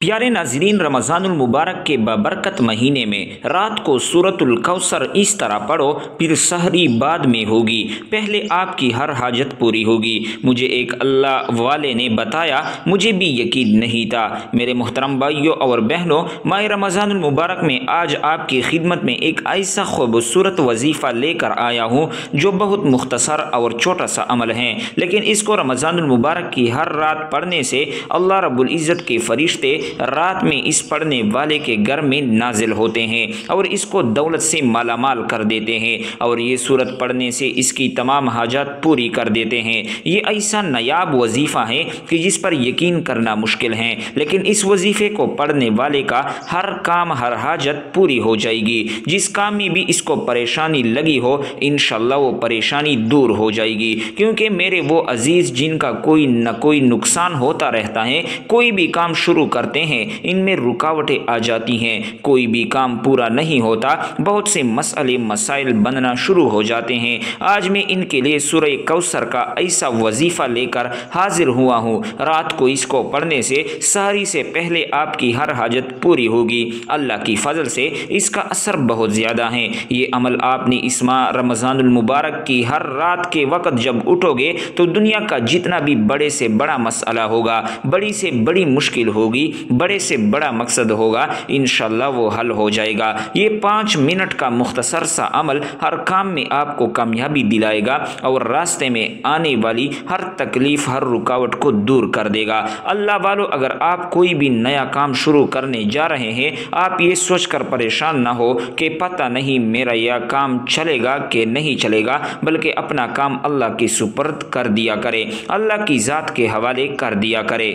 प्यारे नाजरीन, रमज़ानुल मुबारक के बबरकत महीने में रात को सूरतुल कौसर इस तरह पढ़ो, फिर सहरी बाद में होगी, पहले आपकी हर हाजत पूरी होगी। मुझे एक अल्लाह वाले ने बताया, मुझे भी यकीन नहीं था। मेरे मोहतरम भाइयों और बहनों, माह रमज़ानुल मुबारक में आज आपकी खिदमत में एक ऐसा खूबसूरत वजीफ़ा लेकर आया हूँ जो बहुत मुख्तसर और छोटा सा अमल है, लेकिन इसको रमज़ानुल मुबारक की हर रात पढ़ने से अल्लाह रब्बुल इज़्ज़त के फरिश्ते रात में इस पढ़ने वाले के घर में नाजिल होते हैं और इसको दौलत से मालामाल कर देते हैं, और ये सूरत पढ़ने से इसकी तमाम हाजात पूरी कर देते हैं। ये ऐसा नायाब वजीफ़ा है कि जिस पर यकीन करना मुश्किल है, लेकिन इस वजीफ़े को पढ़ने वाले का हर काम हर हाजत पूरी हो जाएगी। जिस काम में भी इसको परेशानी लगी हो, इंशाअल्लाह वो परेशानी दूर हो जाएगी, क्योंकि मेरे वो अजीज़ जिनका कोई न कोई नुकसान होता रहता है, कोई भी काम शुरू करते हैं इनमें रुकावटें आ जाती हैं, कोई भी काम पूरा नहीं होता, बहुत से मसले मसाइल बनना शुरू हो जाते हैं। आज मैं इनके लिए सूरह कौसर का ऐसा वजीफ़ा लेकर हाजिर हुआ हूँ। रात को इसको पढ़ने से सहरी से पहले आपकी हर हाजत पूरी होगी। अल्लाह की फजल से इसका असर बहुत ज़्यादा है। ये अमल आपने इस माह रमज़ानुल मुबारक की हर रात के वक़्त जब उठोगे तो दुनिया का जितना भी बड़े से बड़ा मसला होगा, बड़ी से बड़ी मुश्किल होगी, बड़े से बड़ा मकसद होगा, इंशाअल्लाह वो हल हो जाएगा। ये 5 मिनट का मुख्तसर सा अमल हर काम में आपको कामयाबी दिलाएगा और रास्ते में आने वाली हर तकलीफ़ हर रुकावट को दूर कर देगा। अल्लाह वालों, अगर आप कोई भी नया काम शुरू करने जा रहे हैं, आप ये सोचकर परेशान ना हो कि पता नहीं मेरा यह काम चलेगा कि नहीं चलेगा, बल्कि अपना काम अल्लाह के सुपर्द कर दिया करे, अल्लाह की ज़ात के हवाले कर दिया करे।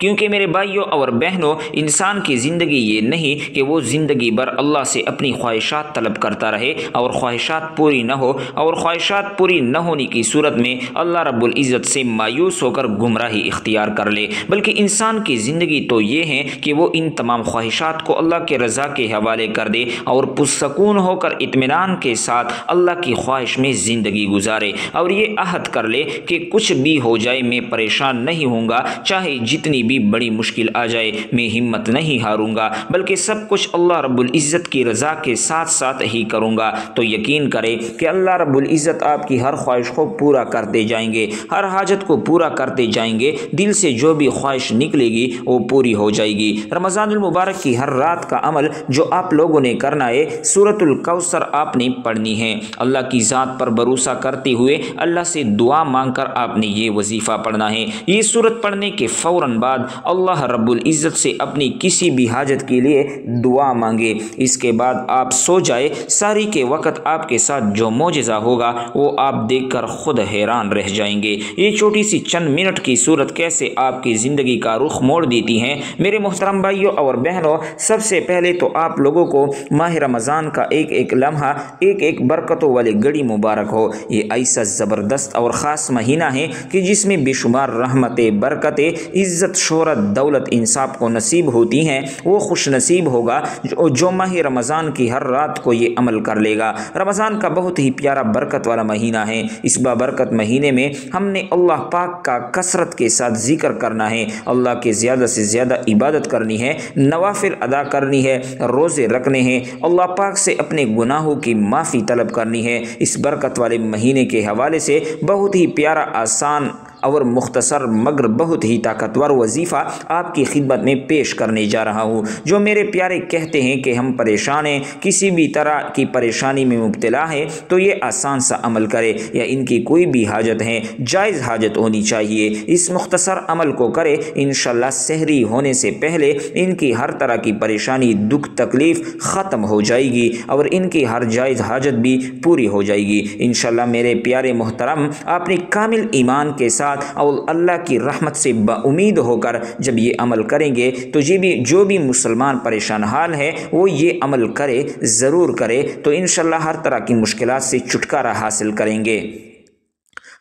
क्योंकि मेरे भाइयों और बहनों, इंसान की ज़िंदगी ये नहीं कि वो ज़िंदगी भर अल्लाह से अपनी ख्वाहिशात तलब करता रहे और ख्वाहिशात पूरी न हो, और ख्वाहिशात पूरी न होने की सूरत में अल्लाह रब्बुल इज़्ज़त से मायूस होकर गुमराही इख्तियार कर ले। बल्कि इंसान की ज़िंदगी तो ये है कि वो इन तमाम ख्वाहिशात को अल्लाह के रज़ा के हवाले कर दे और पुरसकून होकर इत्मीनान के साथ अल्लाह की ख्वाहिश में ज़िंदगी गुजारे, और ये अहद कर ले कि कुछ भी हो जाए मैं परेशान नहीं होऊंगा, चाहे जितनी भी बड़ी मुश्किल आ जाए मैं हिम्मत नहीं हारूंगा, बल्कि सब कुछ अल्लाह रब्बुल इज़्ज़त की रज़ा के साथ साथ ही करूंगा। तो यकीन करें कि अल्लाह रब्बुल इज़्ज़त आपकी हर ख्वाहिश को पूरा करते जाएंगे, हर हाजत को पूरा करते जाएंगे। दिल से जो भी ख्वाहिश निकलेगी वो पूरी हो जाएगी। रमज़ानुल मुबारक की हर रात का अमल जो आप लोगों ने करना है, सूरतुल कौसर आपने पढ़नी है। अल्लाह की ज़ात पर भरोसा करते हुए अल्लाह से दुआ मांगकर आपने ये वजीफ़ा पढ़ना है। ये सूरत पढ़ने के फ़ौरन बाद अल्लाह रब्बुल इज़्ज़त से अपनी किसी भी हाजत के लिए दुआ मांगे। इसके बाद आप सो जाए, सारी के वक़्त आपके साथ जो मौजज़ा होगा वो आप देखकर खुद हैरान रह जाएंगे। ये छोटी सी चंद मिनट की सूरत कैसे आपकी ज़िंदगी का रुख मोड़ देती हैं। मेरे मोहतरम भाइयों और बहनों, सबसे पहले तो आप लोगों को माह रमज़ान का एक एक लम्हा, एक एक बरकतों वाली घड़ी मुबारक हो। ये ऐसा ज़बरदस्त और ख़ास महीना है कि जिसमें बेशुमार रहमतें, बरकतें, इज़्ज़त, शोहरत, दौलत इंसाफ को नसीब होती हैं। वो खुश नसीब होगा जो माह रमज़ान की हर रात को ये अमल कर लेगा। रमज़ान का बहुत ही प्यारा बरकत वाला महीना है। इस बरकत महीने में हमने अल्लाह पाक का कसरत के साथ ज़िक्र करना है, अल्लाह के ज़्यादा से ज़्यादा इबादत करनी है, नवाफिल अदा करनी है, रोज़े रखने हैं, अल्लाह पाक से अपने गुनाहों की माफ़ी तलब करनी है। इस बरकत वाले महीने के हवाले से बहुत ही प्यारा, आसान और मुख्तसर मगर बहुत ही ताकतवर वजीफ़ा आपकी खिदमत में पेश करने जा रहा हूँ। जो मेरे प्यारे कहते हैं कि हम परेशान हैं, किसी भी तरह की परेशानी में मुब्तला है, तो ये आसान सा अमल करे, या इनकी कोई भी हाजत है, जायज़ हाजत होनी चाहिए, इस मुख्तसर अमल को करे। इंशाअल्लाह सहरी होने से पहले इनकी हर तरह की परेशानी, दुख, तकलीफ़ ख़त्म हो जाएगी और इनकी हर जायज़ हाजत भी पूरी हो जाएगी इंशाअल्लाह। मेरे प्यारे मोहतरम, आपने कामिल ईमान के साथ और अल्लाह की रहमत से बाउमीद होकर जब ये अमल करेंगे तो जो भी मुसलमान परेशान हाल है वो ये अमल करे, ज़रूर करे, तो इंशाअल्लाह हर तरह की मुश्किलात से छुटकारा हासिल करेंगे।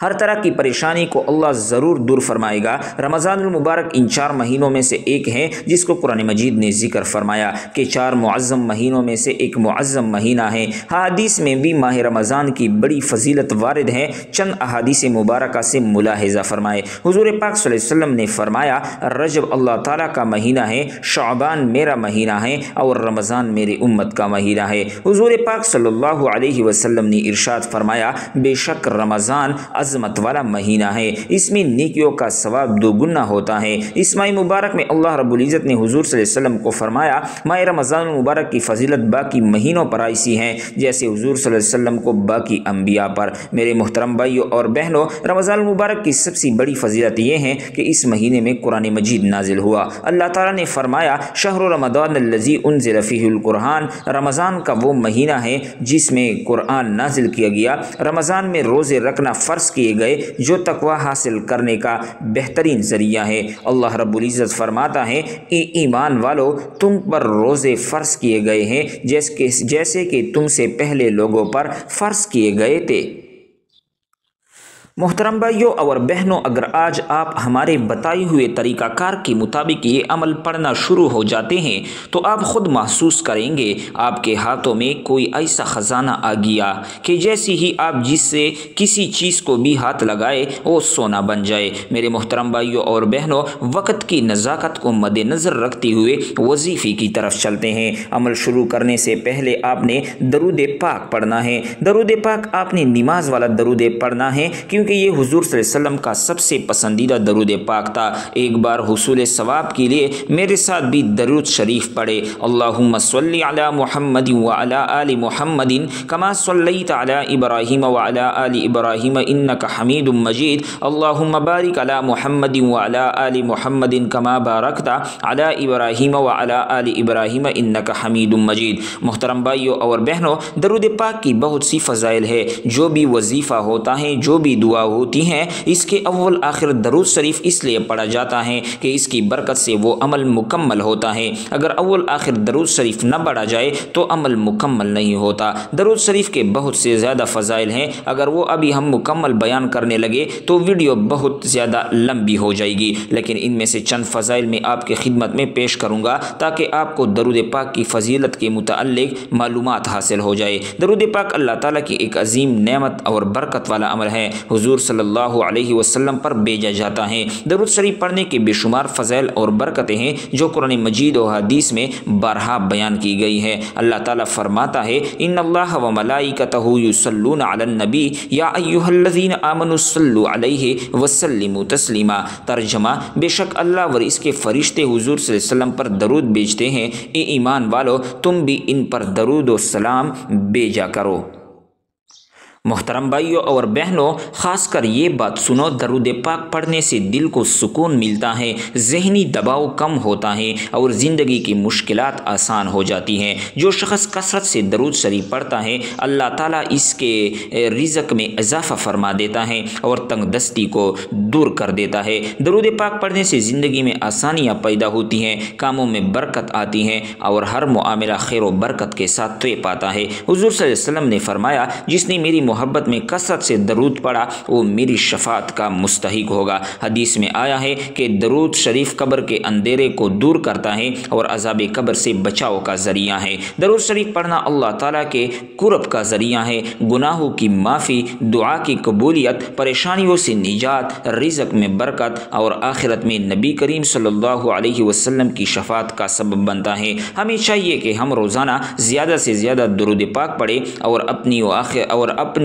ہر طرح کی پریشانی کو اللہ ضرور دور فرمائے گا۔ رمضان المبارک ان 4 مہینوں میں سے ایک ہے جس کو قرآن مجید نے ذکر فرمایا کہ 4 معظم مہینوں میں سے ایک معظم مہینہ ہے۔ حدیث میں بھی ماہ رمضان کی بڑی فضیلت وارد ہے۔ چند احادیث مبارکہ سے ملاحظہ فرمائے۔ حضور پاک صلی اللہ علیہ وسلم نے فرمایا رجب اللہ تعالیٰ کا مہینہ ہے، شعبان میرا مہینہ ہے اور رمضان میری امت کا مہینہ ہے۔ حضور پاک صلی اللہ علیہ وسلم نے ارشاد فرمایا بے شک رمضان عظمت والا مہینہ ہے، اس میں نیکیوں کا ثواب 2 گنا ہوتا ہے۔ اس ماہ مبارک میں اللہ رب العزت نے حضور صلی اللہ علیہ وسلم کو فرمایا ماہ رمضان المبارک کی فضیلت باقی مہینوں پر ایسی ہے جیسے حضور صلی اللہ علیہ وسلم کو باقی انبیاء پر۔ میرے محترم بھائیوں اور بہنوں، رمضان المبارک کی سب سے بڑی فضیلت یہ ہے کہ اس مہینے میں قرآن مجید نازل ہوا۔ اللہ تعالیٰ نے فرمایا شہر رمضان الذی انزل فیہ القرآن، رمضان کا وہ مہینہ ہے جس میں قرآن نازل کیا گیا۔ رمضان میں روزے رکھنا فرض کیے گئے جو تقوی حاصل کرنے کا بہترین ذریعہ ہے۔ اللہ رب العزت فرماتا ہے اے ایمان والو تم پر روزے فرض کیے گئے ہیں جیسے کہ تم سے پہلے لوگوں پر فرض کیے گئے تھے۔ محترم بھائیوں اور بہنوں، اگر آج آپ ہمارے بتائے ہوئے طریقہ کار کے مطابق یہ عمل پڑھنا شروع ہو جاتے ہیں تو آپ خود محسوس کریں گے آپ کے ہاتھوں میں کوئی ایسا خزانہ آ گیا کہ جیسی ہی آپ جس سے کسی چیز کو بھی ہاتھ لگائے وہ سونا بن جائے۔ میرے محترم بھائیوں اور بہنوں، وقت کی نزاکت کو مد نظر رکھتے ہوئے وظیفے کی طرف چلتے ہیں۔ عمل شروع کرنے سے پہلے آپ نے درود پاک پڑھنا ہے۔ درود پاک آپ نے نماز والا درود پڑھنا ہے کیونکہ یہ حضور صلی اللہ علیہ وسلم کا سب سے پسندیدہ درود پاک تھا۔ ایک بار حصول ثواب کے لیے میرے ساتھ بھی درود شریف پڑھے۔ اللہم صلی علی محمد وعلی آل محمد کما صلیت علی ابراہیم وعلی آل ابراہیم انک حمید مجید۔ اللہم بارک علی محمد وعلی آل محمد کما بارکت علی ابراہیم وعلی آل ابراہیم انک حمید مجید۔ محترم بھائیوں اور بہنوں، درود پاک کی بہت سی فضائل ہے۔ جو بھی وظیفہ ہوتا ہے، جو بھی دعا ہوتی ہیں، اس کے اول آخر درود شریف اس لیے پڑھا جاتا ہے کہ اس کی برکت سے وہ عمل مکمل ہوتا ہے۔ اگر اول آخر درود شریف نہ پڑھا جائے تو عمل مکمل نہیں ہوتا۔ درود شریف کے بہت سے زیادہ فضائل ہیں، اگر وہ ابھی ہم مکمل بیان کرنے لگے تو ویڈیو بہت زیادہ لمبی ہو جائے گی، لیکن ان میں سے چند فضائل میں آپ کی خدمت میں پیش کروں گا تاکہ آپ کو درود پاک کی فضیلت کے متعلق معلومات حاصل ہو جائے۔ درود پاک اللہ تعالیٰ کی ایک عظیم نعمت اور برکت والا عمل ہے، حضور صلی اللہ علیہ وسلم پر بھیجا جاتا ہے۔ درود شریف پڑھنے کے بے شمار فضائل اور برکتیں ہیں جو قرآن مجید و حدیث میں بارہا بیان کی گئی ہے۔ اللہ تعالیٰ فرماتا ہے ان اللہ و ملائکتہ یصلون علی النبی یا ایھا الذین آمنوا صلوا علیہ وسلموا تسلیما۔ ترجمہ، بے شک اللہ اور اس کے فرشتے حضور صلی اللہ علیہ وسلم پر درود بھیجتے ہیں، اے ایمان والو تم بھی ان پر درود و سلام بھیجا کرو۔ محترم بھائیوں اور بہنوں، خاص کر یہ بات سنو، درود پاک پڑھنے سے دل کو سکون ملتا ہے، ذہنی دباؤ کم ہوتا ہے اور زندگی کی مشکلات آسان ہو جاتی ہیں۔ جو شخص کثرت سے درود شریف پڑھتا ہے اللہ تعالیٰ اس کے رزق میں اضافہ فرما دیتا ہے اور تنگ دستی کو دور کر دیتا ہے۔ درود پاک پڑھنے سے زندگی میں آسانیاں پیدا ہوتی ہیں، کاموں میں برکت آتی ہے اور ہر معاملہ خیر و برکت کے ساتھ طے پاتا ہے۔ حضور صلی اللہ علیہ وسلم نے فرمایا جس نے میری محبت میں کثرت سے درود پڑھا وہ میری شفاعت کا مستحق ہوگا۔ حدیث میں آیا ہے کہ درود شریف قبر کے اندھیرے کو دور کرتا ہے اور عذاب قبر سے بچاؤ کا ذریعہ ہے۔ درود شریف پڑھنا اللہ تعالیٰ کے قرب کا ذریعہ ہے، گناہوں کی معافی، دعا کی قبولیت، پریشانیوں سے نجات، رزق میں برکت اور آخرت میں نبی کریم صلی اللہ علیہ وسلم کی شفاعت کا سبب بنتا ہے۔ ہمیں چاہیے کہ ہم روزانہ زیادہ سے زیادہ درود پاک پڑھیں اور اپنی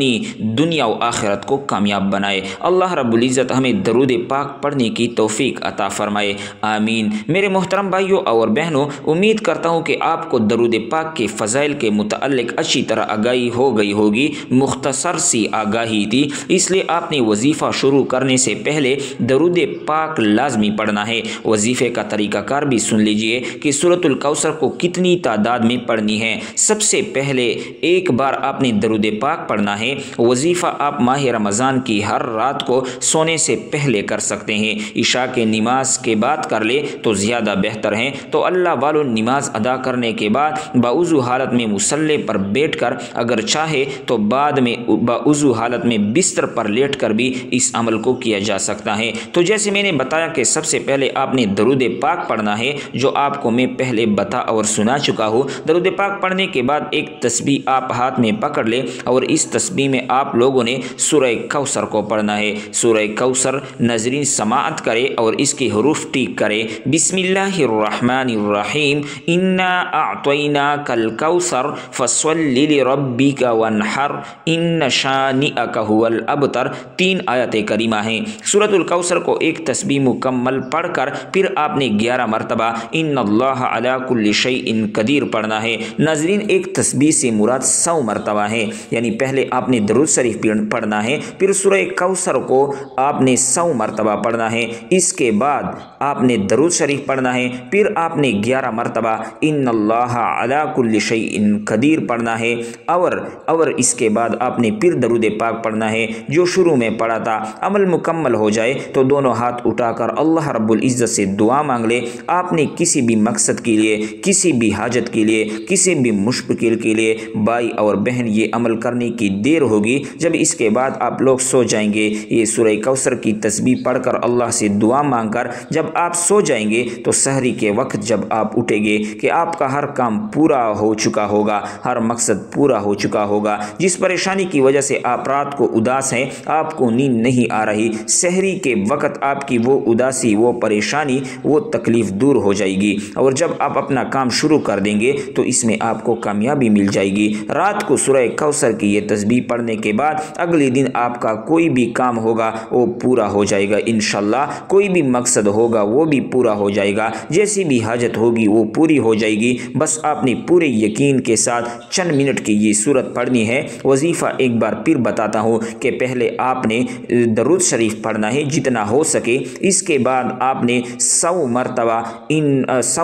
دنیا و آخرت کو کامیاب بنائے۔ اللہ رب العزت ہمیں درود پاک پڑھنے کی توفیق عطا فرمائے، آمین۔ میرے محترم بھائیوں اور بہنوں، امید کرتا ہوں کہ آپ کو درود پاک کے فضائل کے متعلق اچھی طرح آگاہی ہو گئی ہوگی۔ مختصر سی آگاہی تھی، اس لیے آپ نے وظیفہ شروع کرنے سے پہلے درود پاک لازمی پڑھنا ہے۔ وظیفے کا طریقہ کار بھی سن لیجئے کہ سورۃ الکوثر کو کتنی تعداد میں پڑھنی ہے۔ سب سے پہلے ایک بار آپ نے درود پاک پڑھنا ہے، है। वजीफ़ा आप माह रमज़ान की हर रात को सोने से पहले कर सकते हैं। इशा के नमाज के बाद कर ले तो ज़्यादा बेहतर है। तो अल्लाह वालों, नमाज अदा करने के बाद बाउज़ू हालत में मुसल्ले पर बैठकर अगर चाहे तो बाद में बाउज़ू हालत में बिस्तर पर लेटकर भी इस अमल को किया जा सकता है। तो जैसे मैंने बताया कि सबसे पहले आपने दरूद पाक पढ़ना है, जो आपको मैं पहले बता और सुना चुका हूँ। दरूद पाक पढ़ने के बाद एक तस्बीह आप हाथ में पकड़ ले और इस तस्बीह में आप लोगों ने सूरह कौसर को पढ़ना है। सूरह कौसर नाज़रीन समाअत करे और इसके हुरूफ टीक करे। बिस्मिल्लाहिर्रहमानिर्रहीम, इन्ना अअतैनाकल कौसर फस्वल्लि लिरब्बिका वन्हर, इन्न शानिअका हुवल अबतर। 3 आयत करीमा हैं। सूरतुल कौसर को एक तस्बीह मुकम्मल पढ़कर फिर आपने 11 मरतबा इन्नल्लाह अला कुल्लि शैइन कदीर पढ़ना है। नाज़रीन, एक तस्बीह से मुराद 100 मरतबा है, यानी पहले आपने दरूद शरीफ पढ़ना है, फिर सूरह कौसर को आपने 100 मरतबा पढ़ना है। इसके बाद आपने दरूद शरीफ पढ़ना है, फिर आपने 11 मरतबा इन्नल्लाह अला कुल्लि शैइन कदीर पढ़ना है और इसके बाद आपने फिर दरूद पाक पढ़ना है जो शुरू में पढ़ा था। अमल मुकम्मल हो जाए तो दोनों हाथ उठाकर अल्लाह रब्बुल इज़्ज़त से दुआ मांग ले। आपने किसी भी मकसद के लिए, किसी भी हाजत के लिए, किसी भी मुश्किल के लिए, भाई और बहन, ये अमल करने की देर होगी जब इसके बाद आप लोग सो जाएंगे। ये सूरह कौसर की तस्बीह पढ़कर अल्लाह से दुआ मांगकर जब आप सो जाएंगे तो सहरी के वक्त जब आप उठेंगे कि आपका हर काम पूरा हो चुका होगा, हर मकसद पूरा हो चुका होगा। जिस परेशानी की वजह से आप रात को उदास हैं, आपको नींद नहीं आ रही, सहरी के वक्त आपकी वो उदासी, वो परेशानी, वो तकलीफ़ दूर हो जाएगी और जब आप अपना काम शुरू कर देंगे तो इसमें आपको कामयाबी मिल जाएगी। रात को सूरह कौसर की ये तस्बीह पढ़ने के बाद अगले दिन आपका कोई भी काम होगा वो पूरा हो जाएगा इंशाअल्लाह। कोई भी मकसद होगा वो भी पूरा हो जाएगा, जैसी भी हाजत होगी वो पूरी हो जाएगी। बस आपने पूरे यकीन के साथ चंद मिनट की ये सूरत पढ़नी है। वजीफ़ा एक बार फिर बताता हूँ कि पहले आपने दरूद शरीफ पढ़ना है जितना हो सके। इसके बाद आपने 100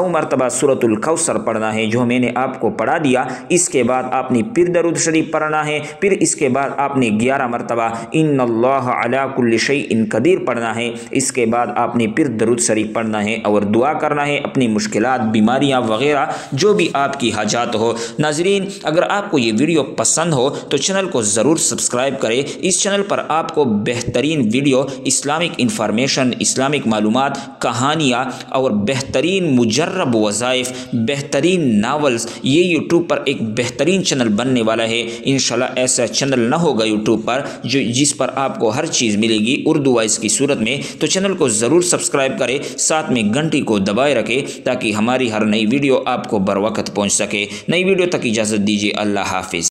मरतबा सूरतुल कौसर पढ़ना है जो मैंने आपको पढ़ा दिया। इसके बाद आपने फिर दरूद शरीफ पढ़ना है, फिर इसके बाद आपने 11 मरतबा इन्नल्लाह अला कुल्लि शैइन कदीर पढ़ना है। इसके बाद आपने फिर दरूद शरीफ पढ़ना है और दुआ करना है, अपनी मुश्किलात, बीमारियां वगैरह जो भी आपकी हाजात हो। नाज़रीन, अगर आपको ये वीडियो पसंद हो तो चैनल को ज़रूर सब्सक्राइब करें। इस चैनल पर आपको बेहतरीन वीडियो, इस्लामिक इंफॉर्मेशन, इस्लामिक मालूमात, कहानियाँ और बेहतरीन मुजर्रब वज़ाइफ, बेहतरीन नावल्स, ये यूट्यूब पर एक बेहतरीन चैनल बनने वाला है इंशाल्लाह। ऐसा चैनल ना होगा यूट्यूब पर जिस पर आपको हर चीज़ मिलेगी उर्दू वाइज की सूरत में। तो चैनल को ज़रूर सब्सक्राइब करें, साथ में घंटी को दबाए रखें ताकि हमारी हर नई वीडियो आपको बर वक्त पहुँच सके। नई वीडियो तक इजाज़त दीजिए। अल्लाह हाफिज़।